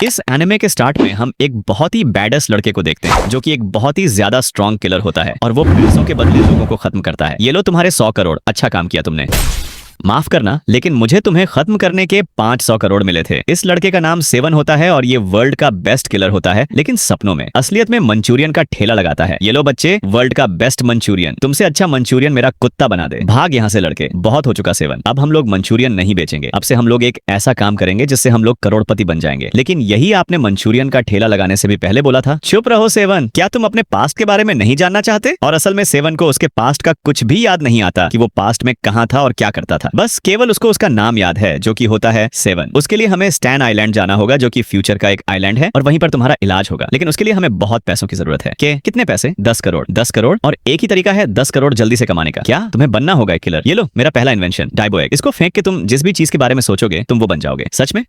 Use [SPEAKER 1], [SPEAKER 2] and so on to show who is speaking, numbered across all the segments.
[SPEAKER 1] इस एनिमे के स्टार्ट में हम एक बहुत ही बैडस लड़के को देखते हैं जो कि एक बहुत ही ज्यादा स्ट्रॉन्ग किलर होता है और वो पैसों के बदले लोगों को खत्म करता है। ये लो तुम्हारे 100 करोड़, अच्छा काम किया तुमने। माफ करना, लेकिन मुझे तुम्हें खत्म करने के 500 करोड़ मिले थे। इस लड़के का नाम सेवन होता है और ये वर्ल्ड का बेस्ट किलर होता है, लेकिन सपनों में। असलियत में मंचूरियन का ठेला लगाता है। ये लो बच्चे, वर्ल्ड का बेस्ट मंचूरियन, तुमसे अच्छा मंचूरियन मेरा कुत्ता बना दे। भाग यहाँ से लड़के, बहुत हो चुका सेवन। अब हम लोग मंचूरियन नहीं बेचेंगे। अब से हम लोग एक ऐसा काम करेंगे जिससे हम लोग करोड़पति बन जाएंगे। लेकिन यही आपने मंचूरियन का ठेला लगाने से भी पहले बोला था। चुप रहो सेवन, क्या तुम अपने पास्ट के बारे में नहीं जानना चाहते? और असल में सेवन को उसके पास्ट का कुछ भी याद नहीं आता कि वो पास्ट में कहाँ था और क्या करता था। बस केवल उसको उसका नाम याद है जो कि होता है सेवन। उसके लिए हमें स्टैन आइलैंड जाना होगा जो कि फ्यूचर का एक आइलैंड है और वहीं पर तुम्हारा इलाज होगा। लेकिन उसके लिए हमें बहुत पैसों की जरूरत है। कितने पैसे? 10 करोड़। 10 करोड़, और एक ही तरीका है 10 करोड़ जल्दी से कमाने का। क्या तुम्हें बनना होगा एक किलर? ये लो मेरा पहला इन्वेंशन, डाइबो एग। इसको फेंक के तुम जिस भी चीज के बारे में सोचोगे तुम वो बन जाओगे। सच में?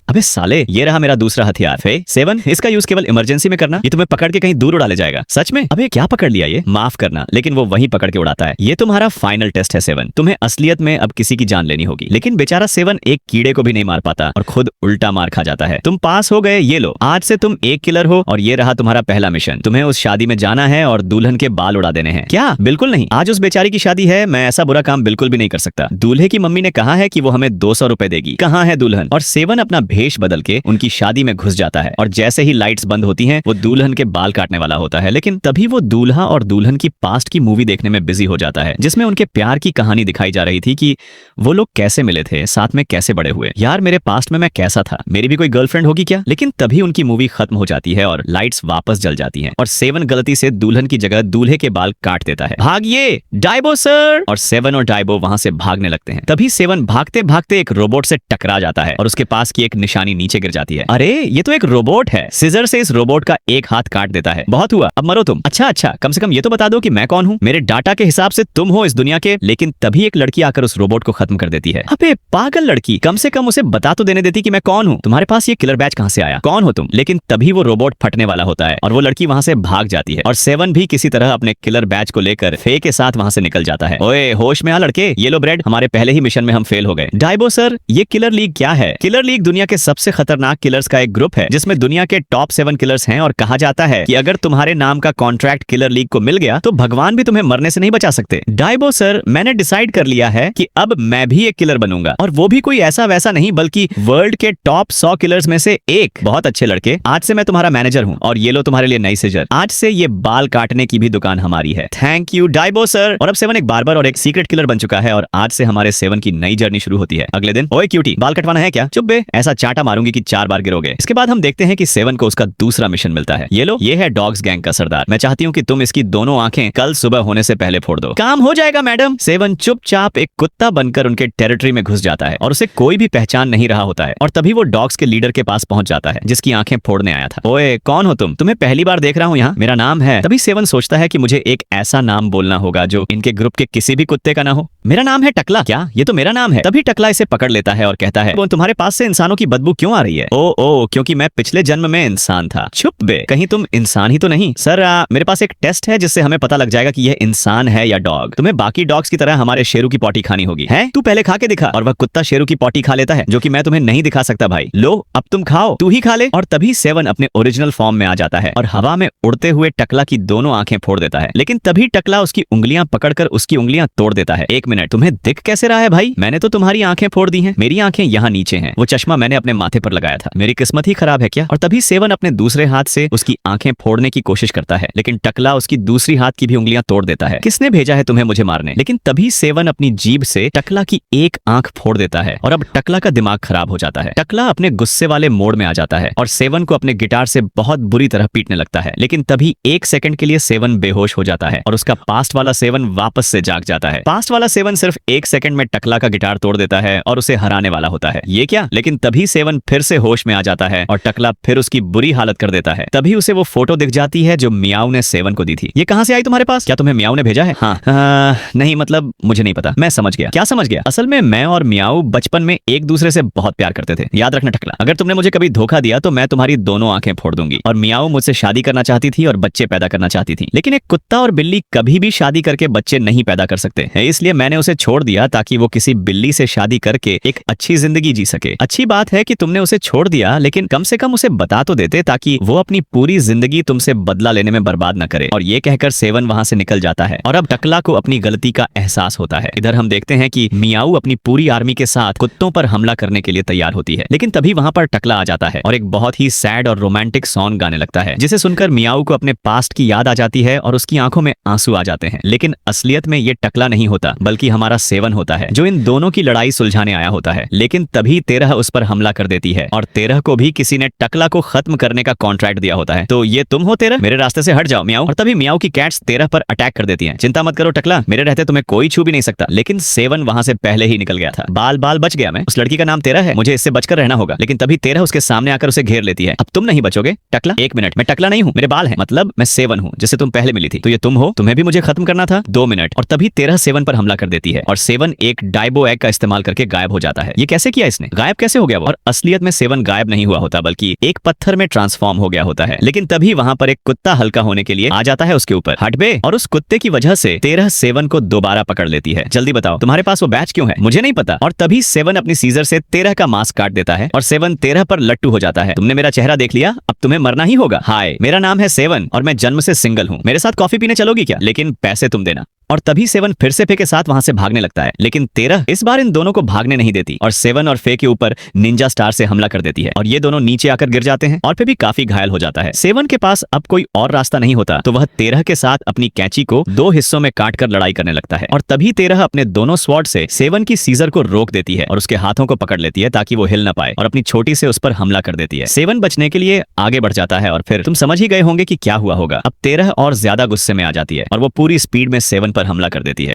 [SPEAKER 1] अबे साले, ये रहा मेरा दूसरा हथियार। सेवन, इसका यूज केवल इमरजेंसी में करना। ये तुम्हें पकड़ के कहीं दूर उड़ा ले जाएगा। सच में? अबे क्या पकड़ लिया ये? माफ करना, लेकिन वो वहीं पकड़ के उड़ाता है। ये तुम्हारा फाइनल टेस्ट है सेवन। तुम्हें असलियत में अब किसी की जान लेनी होगी। लेकिन बेचारा सेवन एक कीड़े को भी नहीं मार पाता और खुद उल्टा मार खा जाता है। तुम पास हो गए। ये लो, आज से तुम एक किलर हो और ये रहा तुम्हारा पहला मिशन। तुम्हें उस शादी में जाना है और दुल्हन के बाल उड़ा देने हैं। क्या? बिल्कुल नहीं, आज उस बेचारी की शादी है। मैं ऐसा बुरा काम बिल्कुल भी नहीं कर सकता। दूल्हे की मम्मी ने कहा है कि वो हमें 200 रुपए देगी। कहाँ है दुल्हन? और सेवन अपना भेष बदल के उनकी शादी में घुस जाता है और जैसे ही लाइट्स बंद होती हैं वो दुल्हन के बाल काटने वाला होता है। लेकिन तभी वो दूल्हा और दुल्हन की पास्ट की मूवी देखने में बिजी हो जाता है जिसमें उनके प्यार की कहानी दिखाई जा रही थी कि वो लोग कैसे मिले थे, साथ में कैसे बड़े हुए। यार मेरे पास्ट में मैं कैसा था? मेरी भी कोई गर्लफ्रेंड होगी क्या? लेकिन तभी उनकी मूवी खत्म हो जाती है और लाइट्स वापस जल जाती हैं और सेवन गलती से दुल्हन की जगह दूल्हे के बाल काट देता है। भागिए डाइबो सर! और सेवन और डाइबो वहां से भागने लगते हैं। तभी सेवन भागते भागते एक रोबोट से टकरा जाता है और उसके पास की एक निशानी नीचे गिर जाती है। अरे ये तो एक रोबोट है। सीजर से इस रोबोट का एक हाथ काट देता है। बहुत हुआ, अब मरो तुम। अच्छा, कम से कम ये तो बता दो कि मैं कौन हूँ। मेरे डाटा के हिसाब से तुम हो इस दुनिया के। लेकिन तभी एक लड़की आकर उस रोबोट को खत्म कर देती है। अबे पागल लड़की, कम से कम उसे बता तो देने देती कि मैं कौन हूँ। तुम्हारे पास ये किलर बैच कहाँ से आया? कौन हो तुम? लेकिन तभी वो रोबोट फटने वाला होता है और वो लड़की वहां से भाग जाती है और सेवन भी किसी तरह अपने किलर बैच को लेकर फे के साथ वहां से निकल जाता है। ओए होश में आ लड़के, ये लो ब्रेड। हमारे पहले ही मिशन में हम फेल हो गए। डाइबो सर, ये किलर लीग क्या है? किलर लीग दुनिया के सबसे खतरनाक किलर्स का एक ग्रुप है जिसमें दुनिया के टॉप 7 किलर्स हैं और कहा जाता है कि अगर तुम्हारे नाम का कॉन्ट्रैक्ट किलर लीग को मिल गया तो भगवान भी तुम्हें मरने से नहीं बचा सकते। डाइबो सर, मैंने डिसाइड कर लिया है कि अब मैं भी एक किलर बनूंगा और वो भी कोई ऐसा वैसा नहीं बल्कि वर्ल्ड के टॉप 100 किलर्स में से एक। बहुत अच्छे लड़के, आज से मैं तुम्हारा मैनेजर हूँ और ये लो तुम्हारे लिए नई सीजर। आज से ये बाल काटने की भी दुकान हमारी है। थैंक यू डाइबो सर। और अब सेवन एक बार्बर और एक सीक्रेट किलर बन चुका है और आज से हमारे सेवन की नई जर्नी शुरू होती है। अगले दिन, ओए क्यूटी, बाल कटवाना है क्या? चुप बे, ऐसा चाटा मारूंगी कि 4 बार गिरोगे। इसके बाद हम देखते हैं कि सेवन को उसका दूसरा मिशन मिलता है। ये लो, ये है डॉग्स गैंग का सरदार। मैं चाहती हूँ कि तुम इसकी दोनों आंखें कल सुबह होने से पहले फोड़ दो। काम हो जाएगा मैडम। सेवन चुपचाप एक कुत्ता बनकर उनके टेरिटरी में घुस जाता है और उसे कोई भी पहचान नहीं रहा होता है। और तभी वो डॉग्स के लीडर के पास पहुंच जाता है जिसकी आंखें फोड़ने आया था। ओए कौन हो तुम? तुम्हें पहली बार देख रहा हूँ यहाँ। मेरा नाम है। तभी सेवन सोचता है कि मुझे एक ऐसा नाम बोलना होगा जो इनके ग्रुप के किसी भी कुत्ते का ना हो। मेरा नाम है टकला। क्या? ये तो मेरा नाम है। तभी टकला इसे पकड़ लेता है और कहता है, वो तुम्हारे पास से इंसानों की बदबू क्यों आ रही है? ओ, क्योंकि मैं पिछले जन्म में इंसान था। चुप बे, कहीं तुम इंसान ही तो नहीं? सर मेरे पास एक टेस्ट है जिससे हमें पता लग जाएगा कि यह इंसान है या डॉग। तुम्हें बाकी डॉग्स की तरह हमारे शेरू की पॉटी खानी होगी। है? तू पहले खा के दिखा। और वह कुत्ता शेरू की पॉटी खा लेता है जो कि मैं तुम्हें नहीं दिखा सकता भाई। लो अब तुम खाओ, तू ही खा ले। और तभी सेवन अपने ओरिजिनल फॉर्म में आ जाता है और हवा में उड़ते हुए टकला की दोनों आंखें फोड़ देता है। लेकिन तभी टकला उसकी उंगलियां पकड़कर उसकी उंगलियां तोड़ देता है। 1 मिनट, तुम्हें दिख कैसे रहा है भाई? मैंने तो तुम्हारी आंखें फोड़ दी हैं। मेरी आंखें यहाँ नीचे हैं। वो चश्मा मैंने अपने माथे पर लगाया था। मेरी किस्मत ही खराब है क्या? और तभी सेवन अपने दूसरे हाथ से उसकी आंखें फोड़ने की कोशिश करता है लेकिन टकला उसकी दूसरी हाथ की भी उंगलियां तोड़ देता है। किसने भेजा है तुम्हें मुझे मारने? लेकिन तभी सेवन अपनी जीभ से टकला की एक आंख फोड़ देता है और अब टकला का दिमाग खराब हो जाता है। टकला अपने गुस्से वाले मोड में आ जाता है और सेवन को अपने गिटार से बहुत बुरी तरह पीटने लगता है। लेकिन तभी 1 सेकंड के लिए सेवन बेहोश हो जाता है और उसका पास्ट वाला सेवन वापस से जाग जाता है। पास्ट वाला सेवन सिर्फ 1 सेकंड में टकला का गिटार तोड़ देता है और उसे हराने वाला होता है। ये क्या? लेकिन तभी सेवन फिर से होश में आ जाता है और टकला फिर उसकी बुरी हालत कर देता है। तभी उसे वो फोटो दिख जाती है जो मियाऊ ने सेवन को दी थी। ये कहां से आई तुम्हारे पास? क्या तुम्हें मियाऊ ने भेजा है? हाँ, नहीं मतलब मुझे नहीं पता। मैं समझ गया। गया? क्या समझ गया? असल में मैं और मियाऊ बचपन में एक दूसरे से बहुत प्यार करते थे। याद रखना टकला, अगर तुमने मुझे कभी धोखा दिया तो मैं तुम्हारी दोनों आंखें फोड़ दूंगी। और मियाऊ मुझसे शादी करना चाहती थी और बच्चे पैदा करना चाहती थी, लेकिन एक कुत्ता और बिल्ली कभी भी शादी करके बच्चे नहीं पैदा कर सकते, इसलिए मैंने उसे छोड़ दिया ताकि वो किसी बिल्ली से शादी करके एक अच्छी जिंदगी जी सके। अच्छी बात है कि तुमने उसे छोड़ दिया, लेकिन कम से कम उसे बता तो देते ताकि वो अपनी पूरी जिंदगी तुमसे बदला लेने में बर्बाद न करे। और ये कहकर सेवन वहां से निकल जाता है और अब टकला को अपनी गलती का एहसास होता है। इधर हम देखते हैं कि मियाऊ अपनी पूरी आर्मी के साथ कुत्तों पर हमला करने के लिए तैयार होती है, लेकिन तभी वहां पर टकला आ जाता है और एक बहुत ही सैड और रोमांटिक सॉन्ग गाने लगता है, जिसे सुनकर मियाऊ को अपने पास्ट की याद आ जाती है और उसकी आंखों में आंसू आ जाते हैं। लेकिन असलियत में ये टकला नहीं होता, बल्कि हमारा सेवन होता है, जो इन दोनों की लड़ाई सुलझाने आया होता है। लेकिन तभी 13 उस पर हमला कर देती है और 13 को भी किसी ने टकला को खत्म करने का कॉन्ट्रैक्ट दिया होता है। तो ये तुम हो 13, मेरे रास्ते से हट जाओ मियाऊ। और तभी मियाऊ की कैट्स 13 पर अटैक कर देती हैं। चिंता मत करो टकला, मेरे रहते तुम्हें कोई छू भी नहीं सकता। लेकिन सेवन वहां से पहले ही निकल गया था। बाल बाल बच गया मैं। उस लड़की का नाम 13 है, मुझे इससे बचकर रहना होगा। लेकिन तभी 13 उसके सामने आकर उसे घेर लेती है। अब तुम नहीं बचोगे टकला। 1 मिनट, मैं टकला नहीं हूँ, मेरे बाल हैं, मतलब मैं सेवन हूँ जिससे तुम पहले मिली थी। तो ये तुम हो, तुम्हें भी मुझे खत्म करना था। 2 मिनट। और तभी 13 सेवन पर हमला कर देती है और सेवन एक डाइबो एग का इस्तेमाल करके गायब हो जाता है। ये कैसे किया इसने? गायब कैसे हो गया वो? और असलियत में सेवन गायब नहीं हुआ होता, बल्कि एक पत्थर में ट्रांसफॉर्म हो गया होता है। लेकिन तभी वहां पर एक कुत्ता हल्का होने के लिए आ जाता है उसके ऊपर। हट बे। और उस कुत्ते की वजह से 13 सेवन को दोबारा पकड़ लेती है। जल्दी बताओ तुम्हारे पास वो बैच क्यों है? मुझे नहीं पता। और तभी सेवन अपनी सीजर से 13 का मास्क काट देता है और सेवन 13 पर लट्टू हो जाता है। तुमने मेरा चेहरा देख लिया, अब तुम्हें मरना ही होगा। हाय, मेरा नाम है सेवन और मैं जन्म से सिंगल हूँ। मेरे साथ कॉफी पीने चलोगी क्या? लेकिन पैसे तुम देना। और तभी सेवन फिर से फे के साथ वहां से भागने लगता है, लेकिन 13 इस बार इन दोनों को भागने नहीं देती और सेवन और फे के ऊपर निंजा स्टार से हमला कर देती है और ये दोनों नीचे आकर गिर जाते हैं और फिर भी काफी घायल हो जाता है। सेवन के पास अब कोई और रास्ता नहीं होता, तो वह 13 के साथ अपनी कैंची को 2 हिस्सों में काटकर लड़ाई करने लगता है। और तभी 13 अपने दोनों स्वॉर्ड से सेवन की सीजर को रोक देती है और उसके हाथों को पकड़ लेती है ताकि वो हिल न पाए और अपनी छोटी से उस पर हमला कर देती है। सेवन बचने के लिए आगे बढ़ जाता है और फिर तुम समझ ही गए होंगे कि क्या हुआ होगा। अब 13 और ज्यादा गुस्से में आ जाती है और वो पूरी स्पीड में सेवन पर हमला कर देती है।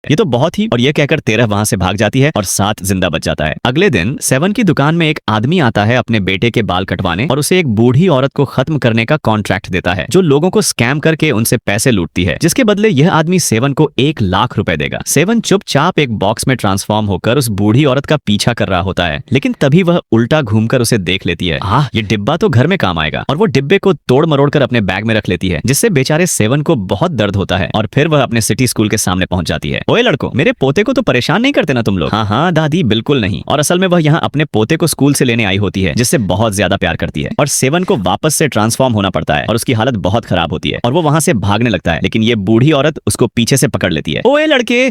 [SPEAKER 1] ये तो बहुत ही, और ये कहकर 13 वहां से भाग जाती है और 7 जिंदा बच जाता है। अगले दिन सेवन की दुकान में एक आदमी आता है अपने बेटे के बाल कटवाने और उसे एक बूढ़ी औरत को खत्म करने का कॉन्ट्रैक्ट देता है, जो लोगों को स्कैम करके उनसे पैसे लूटती है, जिसके बदले यह आदमी सेवन को 1 लाख रुपए देगा। सेवन चुपचाप एक बॉक्स में ट्रांसफॉर्म होकर उस बूढ़ी औरत का पीछा कर रहा होता है, लेकिन तभी वह उल्टा घूमकर उसे देख लेती है। ये डिब्बा तो घर में काम आएगा। और वो डिब्बे को तोड़ मरोड़ कर अपने बैग में रख लेती है, जिससे बेचारे सेवन को बहुत दर्द होता है। और फिर वह अपने सिटी स्कूल के सामने पहुंच जाती है। ओए लड़को, मेरे पोते को तो परेशान नहीं करते ना तुम लोग? हाँ दादी, बिल्कुल नहीं। और असल में वह यहाँ अपने पोते को स्कूल से लेने आई होती है, जिससे बहुत ज्यादा प्यार करती है। और सेवन को वापस से ट्रांसफॉर्म होना पड़ता है और उसकी हालत बहुत खराब होती है और वो वहां से भागने लगता है, लेकिन ये बूढ़ी औरत उसको पीछे से पकड़ लेती है। ओए लड़के,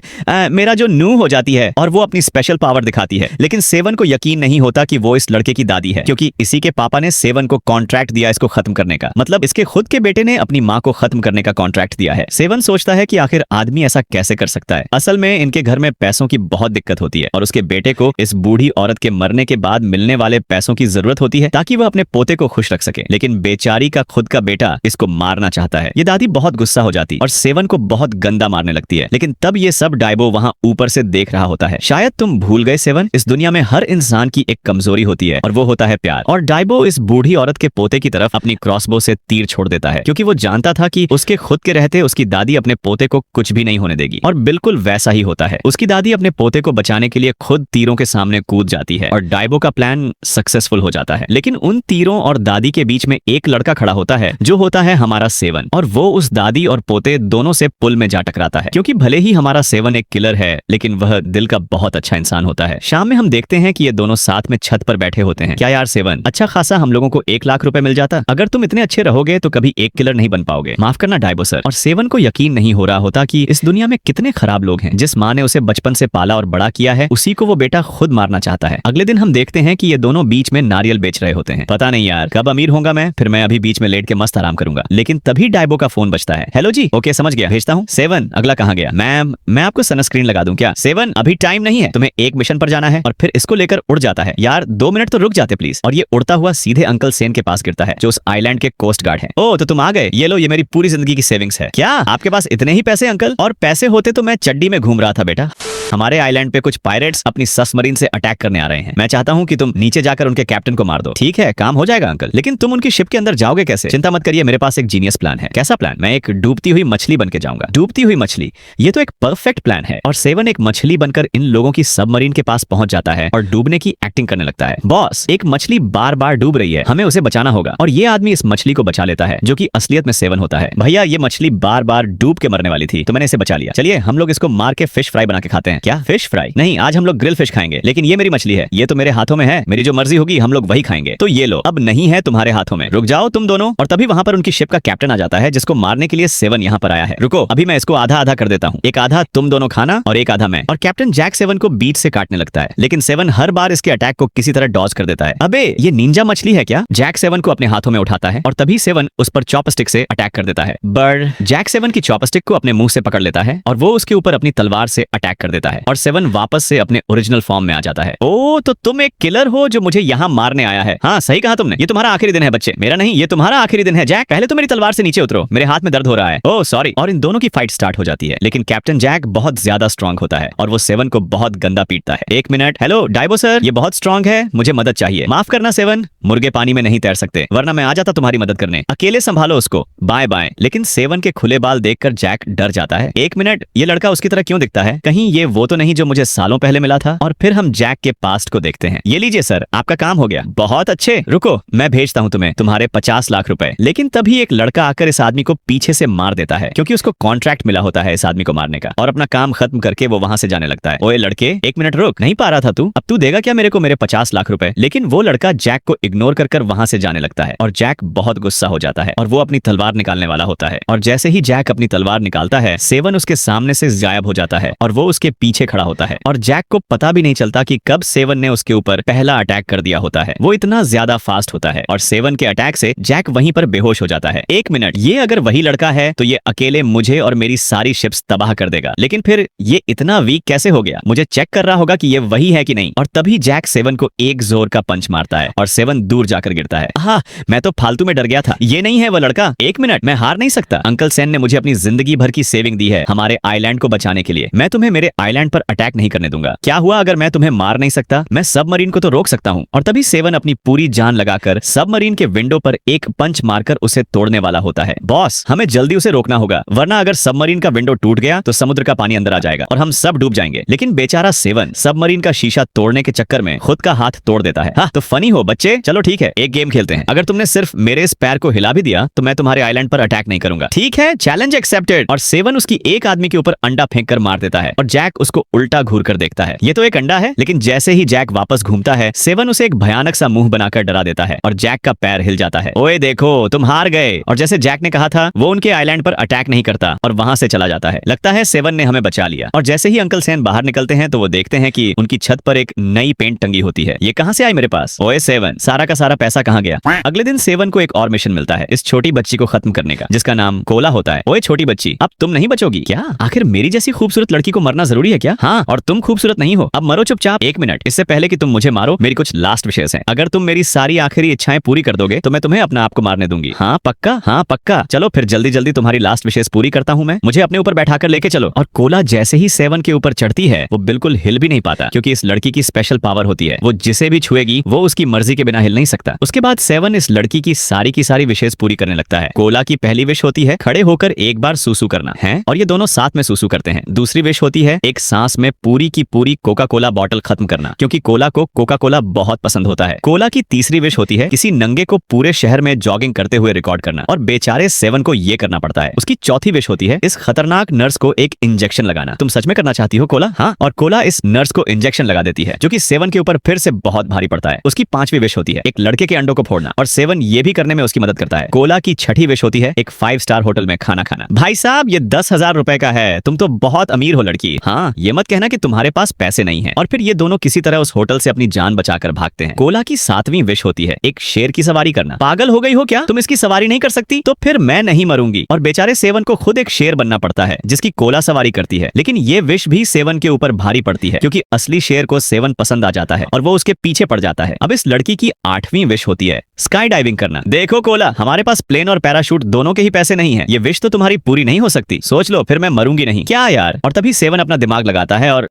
[SPEAKER 1] मेरा जो नू हो जाती है और वो अपनी स्पेशल पावर दिखाती है। लेकिन सेवन को यकीन नहीं होता कि वो इस लड़के की दादी है, क्योंकि इसी के पापा ने सेवन को कॉन्ट्रैक्ट दिया इसको खत्म करने का। मतलब इसके खुद के बेटे ने अपनी माँ को खत्म करने का कॉन्ट्रैक्ट दिया है। सेवन सोचता है कि आखिर आदमी ऐसा कैसे कर सकता है। असल में इनके घर में पैसों की बहुत दिक्कत होती है और उसके बेटे को इस बूढ़ी औरत के मरने के बाद मिलने वाले पैसों की जरूरत होती है ताकि वह अपने पोते को खुश रख सके। लेकिन बेचारी का खुद का बेटा इसको मारना चाहता है। ये दादी बहुत गुस्सा हो जाती और सेवन को बहुत गंदा मारने लगती है। लेकिन तब ये सब डाइबो वहां ऊपर से देख रहा होता है। शायद तुम भूल गए सेवन, इस दुनिया में हर इंसान की एक कमजोरी होती है और वो होता है प्यार। और डाइबो इस बूढ़ी औरत के पोते की तरफ अपनी क्रॉसबो से तीर छोड़ देता है, क्योंकि वो जानता था कि उसके खुद के रहते उसकी दादी अपने पोते को कुछ भी नहीं होने देगी। और बिल्कुल वैसा ही होता है। उसकी दादी अपने पोते को बचाने के लिए खुद तीरों के सामने कूद जाती है और डाइबो का प्लान सक्सेसफुल हो जाता है। लेकिन उन तीरों और दादी के बीच में एक लड़का खड़ा होता है, जो होता है हमारा सेवन। और वो उस दादी और पोते दोनों से पुल में जा टकराता है, क्योंकि भले ही हमारा सेवन एक किलर है, लेकिन वह दिल का बहुत अच्छा इंसान होता है। शाम में हम देखते हैं कि ये दोनों साथ में छत पर बैठे होते हैं। क्या यार सेवन, अच्छा खासा हम लोगों को 1 लाख रुपए मिल जाता। अगर तुम इतने अच्छे रहोगे तो कभी एक किलर नहीं बन पाओगे। माफ करना डाइबो सर। और सेवन को यकीन नहीं हो रहा होता कि इस दुनिया में कितने खराब लोग हैं। जिस माँ ने उसे बचपन से पाला और बड़ा किया है, उसी को वो बेटा खुद मारना चाहता है। अगले दिन हम देखते हैं कि ये दोनों बीच में नारियल बेच रहे होते हैं। पता नहीं यार कब अमीर होगा मैं, फिर मैं अभी बीच में लेट के मस्त आराम करूंगा। लेकिन तभी डाइबो का फोन बजता है। हेलो जी, ओके समझ गया, भेजता हूँ। सेवन, अगला कहाँ गया? मैम, मैं आपको सनस्क्रीन लगा दूं क्या? सेवन, अभी टाइम नहीं है, तुम्हें एक मिशन पर जाना है। और फिर इसको लेकर उड़ जाता है। यार 2 मिनट तो रुक जाते प्लीज। और ये उड़ता हुआ सीधे अंकल सेन के पास गिरता है, जो उस आइलैंड के कोस्ट गार्ड है। ओ, तो तुम आ गए। ये लो, ये मेरी पूरी जिंदगी की सेविंग्स है। क्या आपके पास इतने ही पैसे अंकल? और पैसे होते तो मैं चड्डी में घूम रहा था बेटा। हमारे आइलैंड पे कुछ पायरेट्स अपनी सबमरीन से अटैक करने आ रहे हैं। मैं चाहता हूँ कि तुम नीचे जाकर उनके कैप्टन को मार दो। ठीक है, काम हो जाएगा अंकल, लेकिन तुम उनकी शिप के अंदर जाओगे कैसे? चिंता मत करिए, मेरे पास एक जीनियस प्लान है। कैसा प्लान? मैं एक डूबती हुई मछली बन के जाऊंगा। डूबती हुई मछली, ये तो एक परफेक्ट प्लान है। और सेवन एक मछली बनकर इन लोगों की सबमरीन के पास पहुंच जाता है और डूबने की एक्टिंग करने लगता है। बॉस, एक मछली बार बार डूब रही है, हमें उसे बचाना होगा। और ये आदमी इस मछली को बचा लेता है, जो कि असलियत में सेवन होता है। भैया, ये मछली बार बार डूब के मरने वाली थी, तो मैंने इसे बचा लिया। चलिए हम लोग इसको मार के फिश फ्राई बना के खाते हैं। क्या फिश फ्राई? नहीं, आज हम लोग ग्रिल फिश खाएंगे। लेकिन ये मेरी मछली है, ये तो मेरे हाथों में है, मेरी जो मर्जी होगी हम लोग वही खाएंगे। तो ये लो, अब नहीं है तुम्हारे हाथों में, रुक जाओ तुम दोनों। और तभी वहां पर उनकी शिप का कैप्टन आ जाता है, जिसको मारने के लिए सेवन यहाँ पर आया है। रुको, अभी मैं इसको आधा आधा कर देता हूँ, एक आधा तुम दोनों खाना और एक आधा मैं। और कैप्टन जैक सेवन को बीच से काटने लगता है, लेकिन सेवन हर बार इसके अटैक को किसी तरह डॉज कर देता है। अबे, ये निंजा मछली है क्या? जैक सेवन को अपने हाथों में उठाता है और तभी सेवन उस पर चॉपस्टिक से अटैक कर देता है। बर्ड जैक सेवन की चॉपस्टिक को अपने मुंह से पकड़ लेता है और वो उसके ऊपर अपनी तलवार से अटैक कर देता है और सेवन वापस से अपने ओरिजिनल फॉर्म में आ जाता है। ओ, तो तुम एक किलर हो जो मुझे यहाँ मारने आया है। हाँ, सही कहा तुमने, ये तुम्हारा आखिरी दिन है बच्चे। मेरा नहीं, ये तुम्हारा आखिरी दिन है। जैक, पहले तो मेरी तलवार से नीचे उतरो, मेरे हाथ में दर्द हो रहा है। Oh sorry. और इन दोनों की फाइट स्टार्ट हो जाती है, लेकिन कैप्टन जैक बहुत ज्यादा स्ट्रांग होता है और वो सेवन को बहुत गंदा पीटता है। एक मिनट, हेलो डाइबो सर, ये बहुत स्ट्रांग है, मुझे मदद चाहिए। माफ करना सेवन, मुर्गे पानी में नहीं तैर सकते, वरना मैं आ जाता तुम्हारी मदद करने। अकेले संभालो उसको, बाय बाय। लेकिन सेवन के खुले बाल देखकर जैक डर जाता है। एक मिनट, ये लड़का उसकी तरह क्यों दिखता है? कहीं ये वो तो नहीं जो मुझे सालों पहले मिला था? और फिर हम जैक के पास्ट को देखते हैं। ये लीजिए सर, आपका काम हो गया। बहुत अच्छे, रुको मैं भेजता हूँ तुम्हें तुम्हारे 50 लाख रुपए। लेकिन तभी एक लड़का आकर इस आदमी को पीछे से मार देता है, क्योंकि उसको कॉन्ट्रैक्ट मिला होता है इस आदमी को मारने का, और अपना काम खत्म करके वो वहां से जाने लगता है। ओए लड़के, एक मिनट रुक, नहीं पा रहा था तू? अब तू देगा क्या मेरे को मेरे 50 लाख रुपए? लेकिन वो लड़का जैक को इग्नोर कर वहां से जाने लगता है और जैक बहुत गुस्सा हो जाता है और वो अपनी तलवार निकालने वाला होता है। और जैसे ही जैक अपनी तलवार निकालता है, सेवन उसके सामने से गायब हो जाता है और वो उसके पीछे खड़ा होता है। और जैक को पता भी नहीं चलता कि कब सेवन ने उसके ऊपर पहला अटैक कर दिया होता है। वो इतना ज्यादा फास्ट होता है और सेवन के अटैक से जैक वहीं पर बेहोश हो जाता है। एक मिनट, ये अगर वही लड़का है तो ये अकेले मुझे और मेरी सारी शिप्स तबाह कर देगा, लेकिन फिर ये इतना वीक कैसे हो गया? मुझे चेक कर रहा होगा कि ये वही है कि नहीं। और तभी जैक सेवन को एक जोर का पंच मारता है और सेवन दूर जाकर गिरता है। हाँ, मैं तो फालतू में डर गया था, ये नहीं है वो लड़का। एक मिनट, मैं हार नहीं सकता। अंकल सेन ने मुझे अपनी जिंदगी भर की सेविंग दी है हमारे आइलैंड को बचाने के लिए। मैं तुम्हें मेरे आइलैंड पर अटैक नहीं करने दूंगा। क्या हुआ अगर मैं तुम्हें मार नहीं सकता? मैं सबमरीन को तो रोक सकता हूँ। और तभी सेवन अपनी पूरी जान लगाकर सबमरीन के विंडो पर एक पंच मारकर उसे तोड़ने वाला होता है। बॉस, हमें जल्दी उसे रोकना होगा, वरना अगर सबमरीन का विंडो टूट गया तो समुद्र का पानी अंदर आ जाएगा और हम सब डूब जाएंगे। लेकिन बेचारा सेवन सबमरीन का शीशा तोड़ने के चक्कर में खुद का हाथ तोड़ देता है। हाँ, तो फनी हो बच्चे। चलो ठीक है, एक गेम खेलते हैं। अगर तुमने सिर्फ मेरे इस पैर को हिला भी दिया तो मैं तुम्हारे आइलैंड पर अटैक नहीं करूंगा। ठीक है, चैलेंज एक्सेप्टेड। और सेवन उसकी एक आदमी के ऊपर अंडा फेंक कर मार देता है और जैक उसको उल्टा घूर कर देखता है। ये तो एक अंडा है, लेकिन जैसे ही जैक वापस घूमता है, सेवन उसे एक भयानक सा मुंह बनाकर डरा देता है और जैक का पैर हिल जाता है। ओए देखो, तुम हार गए। और जैसे जैक ने कहा था, वो उनके आइलैंड पर अटैक नहीं करता और वहां से चला जाता है। लगता है सेवन ने हमें बचा लिया। और जैसे ही अंकल सेन बाहर निकलते हैं तो वो देखते हैं कि उनकी छत पर एक नई पेंट टंगी होती है। ये कहां से आई मेरे पास? ओए सेवन, सारा का सारा पैसा कहां गया? अगले दिन सेवन को एक और मिशन मिलता है इस छोटी बच्ची को खत्म करने का, जिसका नाम कोला होता है। ओए छोटी बच्ची, अब तुम नहीं बचोगी क्या? आखिर मेरी जैसी खूबसूरत लड़की को मरना जरूरी है क्या? हाँ, और तुम खूबसूरत नहीं हो, अब मरो चुपचाप। एक मिनट, इससे पहले कि तुम मुझे मारो, मेरी कुछ लास्ट विशेष है। अगर तुम मेरी सारी आखिरी इच्छाएं पूरी कर दोगे तो मैं तुम्हें अपना आप को मारने दूंगी। हाँ पक्का? हाँ पक्का। चलो फिर जल्दी जल्दी तुम्हारी लास्ट विशेष पूरी करता हूँ मैं। मुझे अपने ऊपर बैठाकर लेके चलो। और कोला जैसे ही सेवन के ऊपर चढ़ती है, वो बिल्कुल हिल भी नहीं पाता, क्योंकि इस लड़की की स्पेशल पावर होती है, वो जिसे भी छुएगी वो उसकी मर्जी के बिना हिल नहीं सकता। उसके बाद सेवन इस लड़की की सारी विशेष पूरी करने लगता है। कोला की पहली विश होती है खड़े होकर एक बार सूसू करना है, और ये दोनों साथ में सूसू करते हैं। दूसरी विश होती है एक सांस में पूरी की पूरी कोका कोला बॉटल खत्म करना, क्योंकि कोला को कोका कोला बहुत पसंद होता है। कोला की तीसरी विश होती है किसी नंगे को पूरे शहर में जॉगिंग करते हुए रिकॉर्ड करना, और बेचारे सेवन को ये करना पड़ता है। उसकी चौथी विश होती है इस खतरनाक नर्स को एक इंजेक्शन लगाना। तुम सच में करना चाहती हो कोला? हाँ, और कोला इस नर्स को इंजेक्शन लगा देती है, जो कि सेवन के ऊपर फिर से बहुत भारी पड़ता है। उसकी पांचवी विश होती है एक लड़के के अंडों को फोड़ना, और सेवन ये भी करने में उसकी मदद करता है। कोला की छठी विश होती है एक 5 स्टार होटल में खाना खाना। भाई साहब, ये 10,000 रुपए का है, तुम तो बहुत अमीर हो लड़की। हाँ, ये मत कहना कि तुम्हारे पास पैसे नहीं है। और फिर ये दोनों किसी तरह उस होटल से अपनी जान बचाकर भागते हैं। कोला की 7वीं विश होती है एक शेर की सवारी करना। पागल हो गई हो क्या? तुम इसकी सवारी नहीं कर सकती? तो फिर मैं नहीं मरूंगी। और बेचारे सेवन को खुद एक शेर बनना पड़ता है जिसकी कोला सवारी करती है। लेकिन ये विश भी सेवन के ऊपर भारी पड़ती है, क्योंकि असली शेर को सेवन पसंद आ जाता है और वो उसके पीछे पड़ जाता है। अब इस लड़की की 8वीं विश होती है स्काई डाइविंग करना। देखो कोला, हमारे पास प्लेन और पैराशूट दोनों के ही पैसे नहीं है, ये विश तो तुम्हारी पूरी नहीं हो सकती। सोच लो, फिर मैं मरूंगी नहीं। क्या यार? और तभी सेवन अपना दिमाग लगाता है और